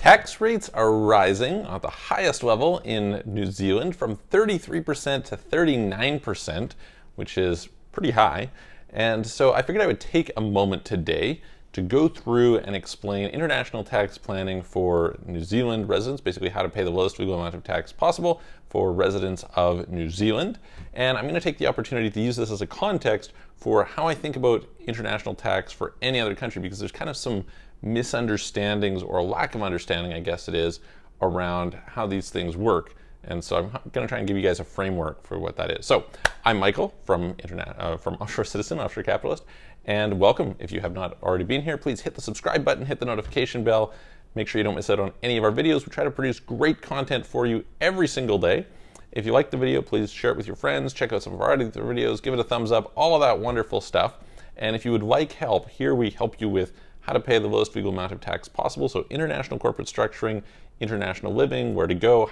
Tax rates are rising at the highest level in New Zealand from 33% to 39%, which is pretty high. And so I figured I would take a moment today to go through and explain international tax planning for New Zealand residents, basically how to pay the lowest legal amount of tax possible for residents of New Zealand. And I'm going to take the opportunity to use this as a context for how I think about international tax for any other country, because there's kind of some misunderstandings or a lack of understanding, I guess it is, around how these things work. And so I'm going to try and give you guys a framework for what that is. So I'm Michael from Offshore Citizen, Offshore Capitalist, and welcome. If you have not already been here, please hit the subscribe button, hit the notification bell. Make sure you don't miss out on any of our videos. We try to produce great content for you every single day. If you like the video, please share it with your friends. Check out some of our other videos, give it a thumbs up, all of that wonderful stuff. And if you would like help, here we help you with how to pay the lowest legal amount of tax possible. So international corporate structuring, international living, where to go,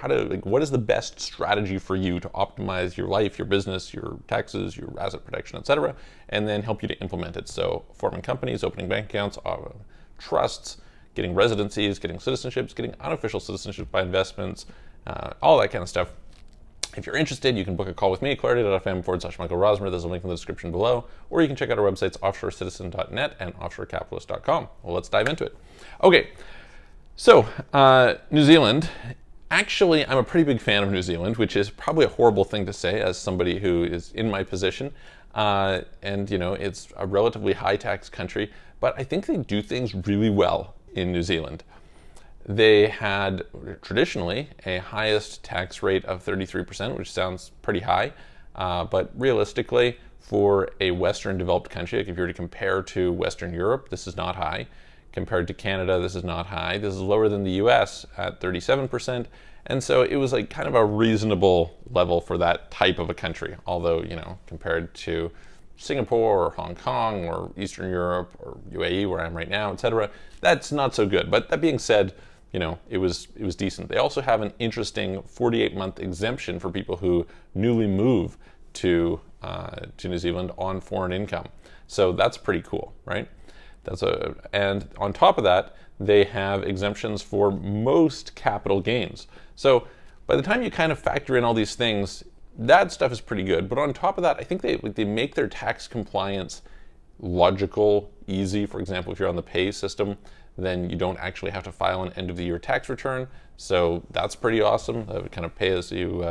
what is the best strategy for you to optimize your life, your business, your taxes, your asset protection, etc., and then help you to implement it. So forming companies, opening bank accounts, trusts, getting residencies, getting citizenships, getting unofficial citizenship by investments, all that kind of stuff. If you're interested, you can book a call with me, clarity.fm/Michael Rosmer. There's a link in the description below. Or you can check out our websites, offshorecitizen.net and offshorecapitalist.com. Well, let's dive into it. Okay, so New Zealand. Actually, I'm a pretty big fan of New Zealand, which is probably a horrible thing to say as somebody who is in my position. And, you know, it's a relatively high tax country, but I think they do things really well in New Zealand. They had traditionally a highest tax rate of 33%, which sounds pretty high, but realistically, for a Western developed country, like if you were to compare to Western Europe, this is not high. Compared to Canada, this is not high. This is lower than the US at 37%, and so it was like kind of a reasonable level for that type of a country. Although, you know, compared to Singapore or Hong Kong or Eastern Europe or UAE, where I'm right now, etc., that's not so good. But that being said, you know, it was decent. They also have an interesting 48-month exemption for people who newly move to New Zealand on foreign income. So that's pretty cool, right? And on top of that, they have exemptions for most capital gains. So by the time you kind of factor in all these things, that stuff is pretty good. But on top of that, I think they make their tax compliance logical, easy. For example, if you're on the pay system, then you don't actually have to file an end of the year tax return. So that's pretty awesome. The kind of pay as you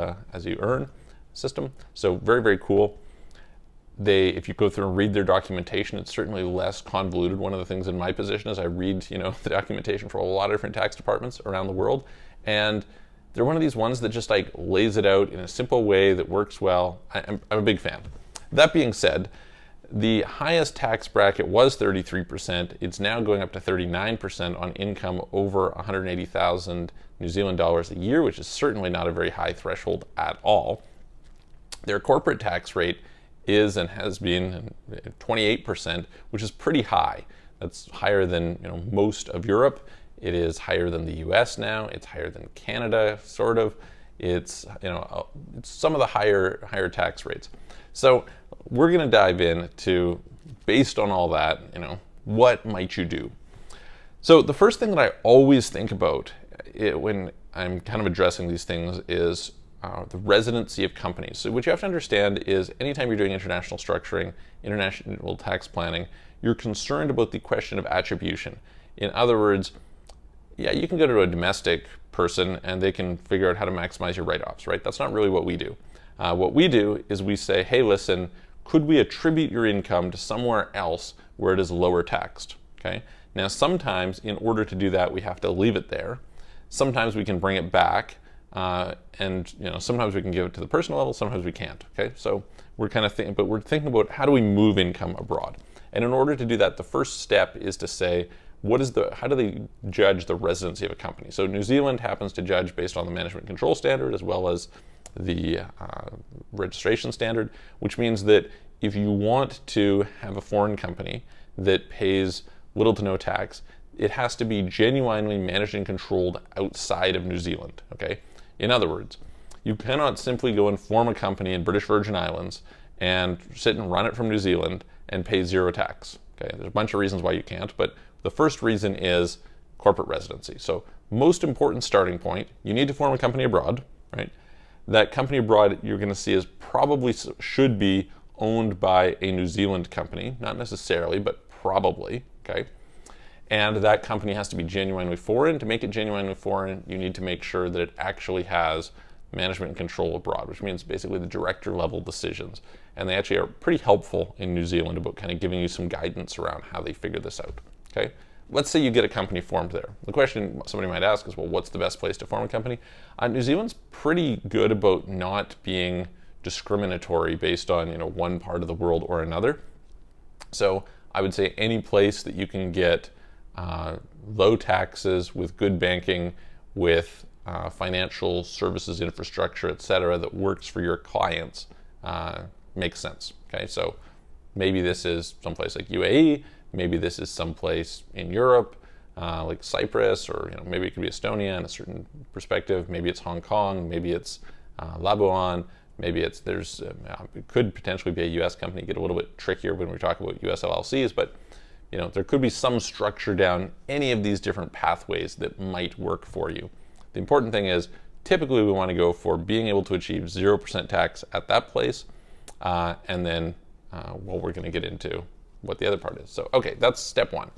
earn system. So very, very cool. If you go through and read their documentation, it's certainly less convoluted. One of the things in my position is I read, you know, the documentation for a lot of different tax departments around the world, and they're one of these ones that just like lays it out in a simple way that works well. I'm a big fan. That being said, the highest tax bracket was 33%. It's now going up to 39% on income over 180,000 New Zealand dollars a year, which is certainly not a very high threshold at all. Their corporate tax rate is and has been 28%, which is pretty high. That's higher than, you know, most of Europe. It is higher than the US now. It's higher than Canada, sort of. It's, you know, it's some of the higher tax rates. So we're going to dive into, based on all that, you know, what might you do? So the first thing that I always think about when I'm kind of addressing these things is the residency of companies. So what you have to understand is anytime you're doing international structuring, international tax planning, you're concerned about the question of attribution. In other words, yeah, you can go to a domestic person and they can figure out how to maximize your write-offs, right? That's not really what we do. What we do is we say, hey, listen, could we attribute your income to somewhere else where it is lower taxed, okay? Now, sometimes in order to do that, we have to leave it there. Sometimes we can bring it back, and, you know, sometimes we can give it to the personal level, sometimes we can't, okay? So we're kind of thinking about how do we move income abroad? And in order to do that, the first step is to say, how do they judge the residency of a company? So New Zealand happens to judge based on the management control standard as well as the registration standard, which means that if you want to have a foreign company that pays little to no tax, it has to be genuinely managed and controlled outside of New Zealand, okay? In other words, you cannot simply go and form a company in British Virgin Islands and sit and run it from New Zealand and pay zero tax, okay? There's a bunch of reasons why you can't, but the first reason is corporate residency. So most important starting point, you need to form a company abroad, right? That company abroad you're going to see is probably should be owned by a New Zealand company, not necessarily, but probably, okay? And that company has to be genuinely foreign. To make it genuinely foreign, you need to make sure that it actually has management and control abroad, which means basically the director level decisions. And they actually are pretty helpful in New Zealand about kind of giving you some guidance around how they figure this out, okay? Let's say you get a company formed there. The question somebody might ask is, well, what's the best place to form a company? New Zealand's pretty good about not being discriminatory based on one part of the world or another. So I would say any place that you can get low taxes with good banking, with financial services infrastructure, etc., that works for your clients makes sense. Okay, so maybe this is someplace like UAE. Maybe this is someplace in Europe, like Cyprus, or maybe it could be Estonia in a certain perspective. Maybe it's Hong Kong. Maybe it's Labuan. Maybe it could potentially be a U.S. company. Get a little bit trickier when we talk about U.S. LLCs, but there could be some structure down any of these different pathways that might work for you. The important thing is, typically we want to go for being able to achieve 0% tax at that place, and then we're going to get into what the other part is. So, okay, that's step one.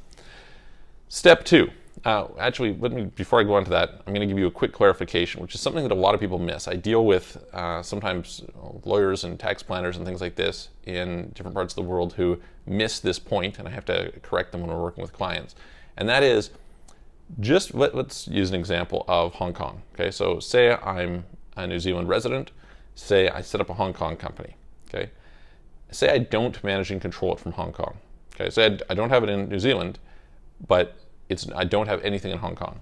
Step two. Actually, before I go on to that, I'm going to give you a quick clarification, which is something that a lot of people miss. I deal with sometimes lawyers and tax planners and things like this in different parts of the world who miss this point, and I have to correct them when we're working with clients. And that is, just let's use an example of Hong Kong. Okay, so say I'm a New Zealand resident. Say I set up a Hong Kong company. Okay, say I don't manage and control it from Hong Kong. Okay, say I don't have it in New Zealand, but I don't have anything in Hong Kong.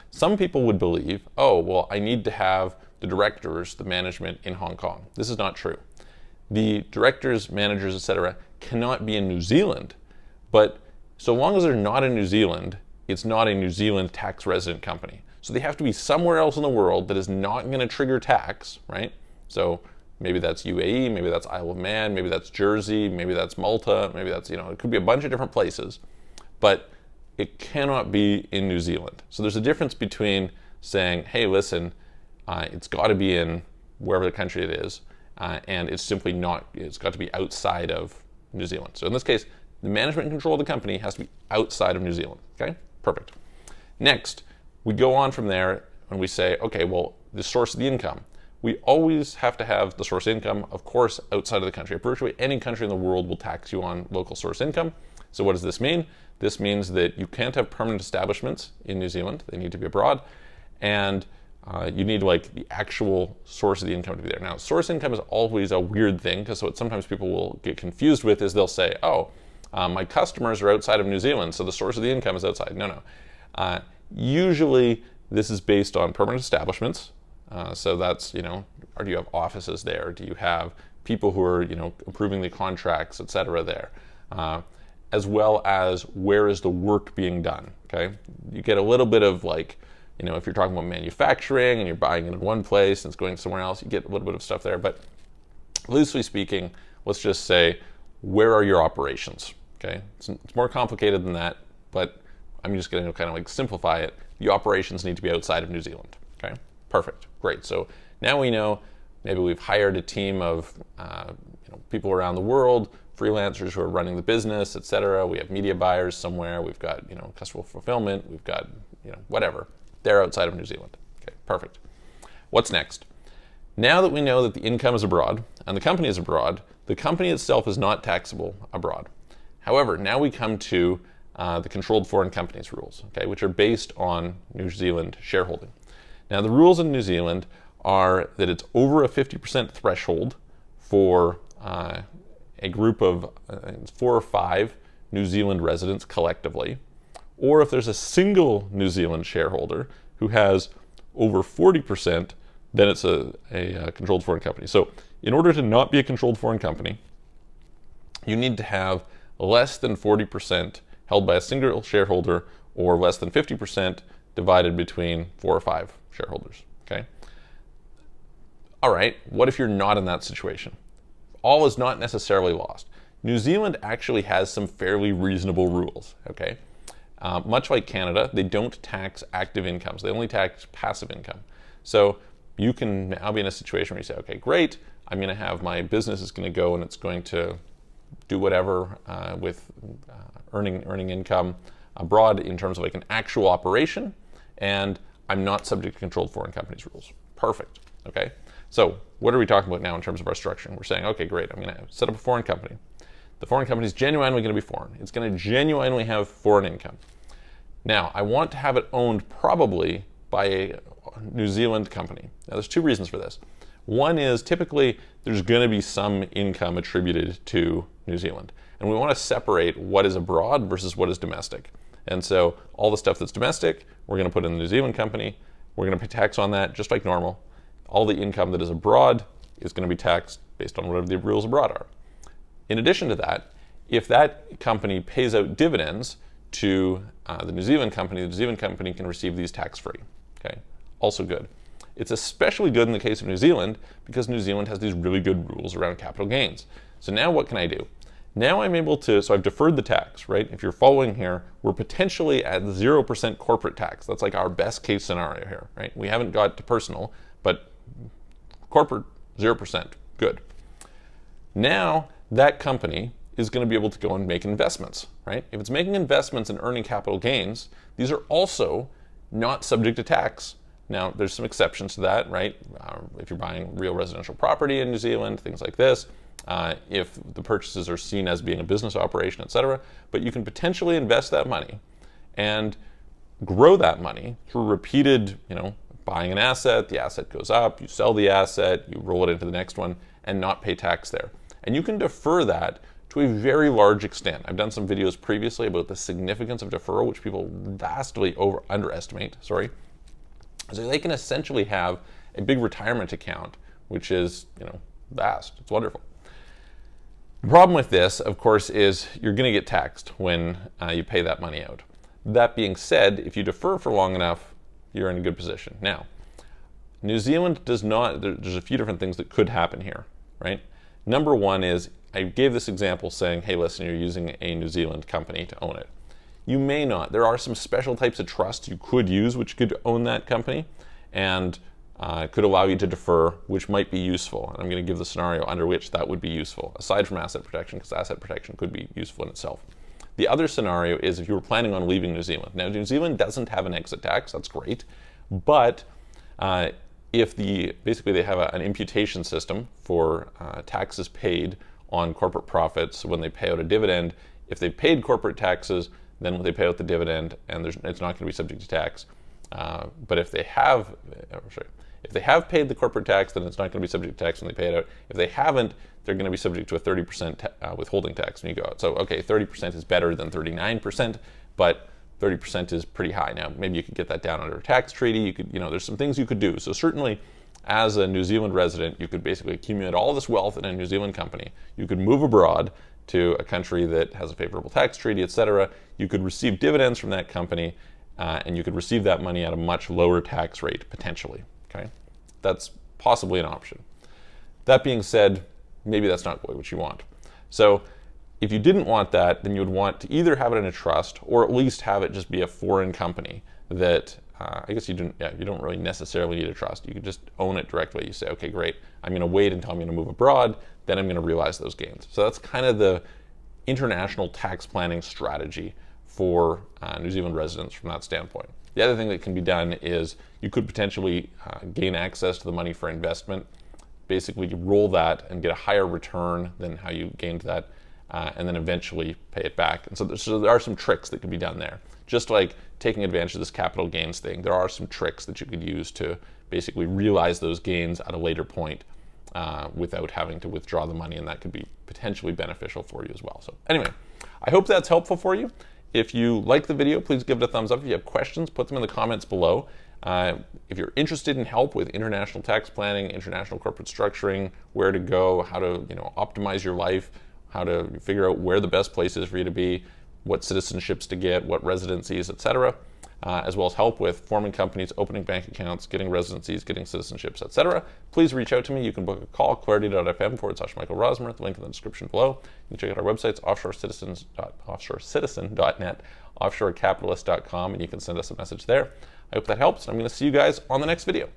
Some people would believe, oh, well, I need to have the directors, the management in Hong Kong. This is not true. The directors, managers, etc., cannot be in New Zealand, but so long as they're not in New Zealand, it's not a New Zealand tax resident company. So they have to be somewhere else in the world that is not going to trigger tax, right? So maybe that's UAE, maybe that's Isle of Man, maybe that's Jersey, maybe that's Malta, maybe that's, it could be a bunch of different places, but it cannot be in New Zealand. So there's a difference between saying, hey, listen, it's got to be in wherever the country it is, and it's simply not, it's got to be outside of New Zealand. So in this case, the management and control of the company has to be outside of New Zealand, okay? Perfect. Next, we go on from there and we say, okay, well, the source of the income. We always have to have the source income, of course, outside of the country. Virtually any country in the world will tax you on local source income. So what does this mean? This means that you can't have permanent establishments in New Zealand. They need to be abroad. And you need like the actual source of the income to be there. Now, source income is always a weird thing, because so what sometimes people will get confused with is they'll say, oh, my customers are outside of New Zealand, so the source of the income is outside. No. Usually this is based on permanent establishments. So that's, or do you have offices there? Do you have people who are, approving the contracts, et cetera, there? As well as where is the work being done, okay? You get a little bit of like, if you're talking about manufacturing and you're buying it in one place and it's going somewhere else, you get a little bit of stuff there. But loosely speaking, let's just say, where are your operations, okay? It's more complicated than that, but I'm just going to kind of like simplify it. The operations need to be outside of New Zealand, okay? Perfect, great. So now we know, maybe we've hired a team of people around the world, freelancers who are running the business, etc. We have media buyers somewhere. We've got customer fulfillment. We've got whatever. They're outside of New Zealand. Okay, perfect. What's next? Now that we know that the income is abroad and the company is abroad, the company itself is not taxable abroad. However, now we come to the controlled foreign companies rules, okay, which are based on New Zealand shareholding. Now, the rules in New Zealand are that it's over a 50% threshold for a group of 4 or 5 New Zealand residents collectively, or if there's a single New Zealand shareholder who has over 40%, then it's a controlled foreign company. So in order to not be a controlled foreign company, you need to have less than 40% held by a single shareholder, or less than 50% divided between 4 or 5 shareholders, okay? All right, what if you're not in that situation? All is not necessarily lost. New Zealand actually has some fairly reasonable rules, okay? Much like Canada, they don't tax active incomes. They only tax passive income. So you can now be in a situation where you say, okay, great, I'm going to have my business is going to go and it's going to do whatever with earning income abroad in terms of like an actual operation, and I'm not subject to controlled foreign companies rules. Perfect. Okay. So what are we talking about now in terms of our structure? We're saying, okay, great, I'm going to set up a foreign company. The foreign company is genuinely going to be foreign. It's going to genuinely have foreign income. Now, I want to have it owned probably by a New Zealand company. Now, there's two reasons for this. One is typically there's going to be some income attributed to New Zealand, and we want to separate what is abroad versus what is domestic. And so all the stuff that's domestic, we're going to put in the New Zealand company. We're going to pay tax on that just like normal. All the income that is abroad is going to be taxed based on whatever the rules abroad are. In addition to that, if that company pays out dividends to the New Zealand company can receive these tax-free. Okay, also good. It's especially good in the case of New Zealand because New Zealand has these really good rules around capital gains. So now what can I do? Now I'm able to, so I've deferred the tax, right? If you're following here, we're potentially at 0% corporate tax. That's like our best case scenario here, right? We haven't got to personal, but corporate, 0%, good. Now that company is going to be able to go and make investments, right? If it's making investments and earning capital gains, these are also not subject to tax. Now, there's some exceptions to that, right? If you're buying real residential property in New Zealand, things like this, if the purchases are seen as being a business operation, etc. But you can potentially invest that money and grow that money through repeated, buying an asset, the asset goes up, you sell the asset, you roll it into the next one, and not pay tax there. And you can defer that to a very large extent. I've done some videos previously about the significance of deferral, which people vastly underestimate. So they can essentially have a big retirement account, which is, vast. It's wonderful. The problem with this, of course, is you're going to get taxed when you pay that money out. That being said, if you defer for long enough, you're in a good position. Now, New Zealand does not, there's a few different things that could happen here, right? Number one is, I gave this example saying, hey, listen, you're using a New Zealand company to own it. You may not. There are some special types of trusts you could use which could own that company and could allow you to defer, which might be useful. And I'm going to give the scenario under which that would be useful, aside from asset protection, because asset protection could be useful in itself. The other scenario is if you were planning on leaving New Zealand. Now, New Zealand doesn't have an exit tax. That's great. But if basically they have an imputation system for taxes paid on corporate profits when they pay out a dividend. If they've paid corporate taxes, then when they pay out the dividend, and it's not going to be subject to tax. But if they have paid the corporate tax, then it's not going to be subject to tax when they pay it out. If they haven't, they're going to be subject to a 30% withholding tax when you go out. So, okay, 30% is better than 39%, but 30% is pretty high. Now, maybe you could get that down under a tax treaty. You could, there's some things you could do. So certainly, as a New Zealand resident, you could basically accumulate all this wealth in a New Zealand company. You could move abroad to a country that has a favorable tax treaty, etc. You could receive dividends from that company, and you could receive that money at a much lower tax rate, potentially. Okay, that's possibly an option. That being said, maybe that's not what you want. So if you didn't want that, then you would want to either have it in a trust or at least have it just be a foreign company that I guess you don't really necessarily need a trust. You could just own it directly. You say, okay, great, I'm going to wait until I'm going to move abroad, then I'm going to realize those gains. So that's kind of the international tax planning strategy for New Zealand residents from that standpoint. The other thing that can be done is you could potentially gain access to the money for investment. Basically, you roll that and get a higher return than how you gained that, and then eventually pay it back. And so there are some tricks that can be done there. Just like taking advantage of this capital gains thing, there are some tricks that you could use to basically realize those gains at a later point without having to withdraw the money, and that could be potentially beneficial for you as well. So anyway, I hope that's helpful for you. If you like the video, please give it a thumbs up. If you have questions, put them in the comments below. If you're interested in help with international tax planning, international corporate structuring, where to go, how to optimize your life, how to figure out where the best place is for you to be, what citizenships to get, what residencies, etc., as well as help with forming companies, opening bank accounts, getting residencies, getting citizenships, etc., please reach out to me. You can book a call, clarity.fm/Michael Rosmer, the link in the description below. You can check out our websites, offshorecitizen.net, offshorecapitalist.com, and you can send us a message there. I hope that helps. I'm going to see you guys on the next video.